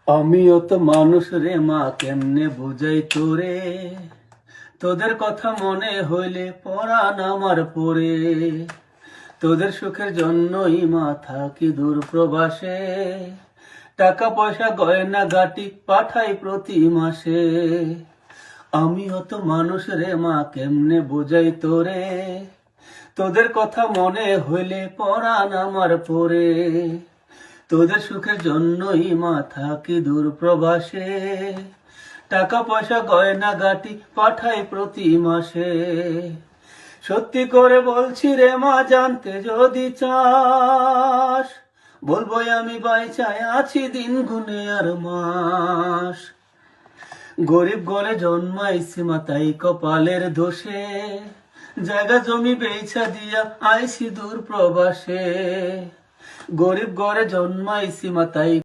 আমিও তো মানুষ রে মা, কেমনে বুঝাই তোরে। তোদের কথা মনে হইলে পরাণ আমার পড়ে। তোদের সুখের জন্যই মা থাকি দূর প্রবাসে। টাকা পয়সা গয়না গাটি পাঠাই প্রতি মাসে। আমিও তো মানুষ রে মা, কেমনে বুঝাই তোরে। তোদের কথা মনে হইলে পরাণ আমার পড়ে। তোদের সুখের জন্যই মা থাকি দূর প্রবাসে। টাকা পয়সা গয়না গাটি পাঠাই প্রতি মাসে। সত্যি করে বলছি রে মা, জানতে যদি চাস, বলবোই আমি বাইচায় আছি দিন গুনে আর মাস। গরিব ঘরে জন্মাইছি মা, তাই কপালের দোষে জায়গা জমি বেচা দিয়া আইছি দূর প্রবাসে। গরিব ঘরে জন্মাইছি মা, তাই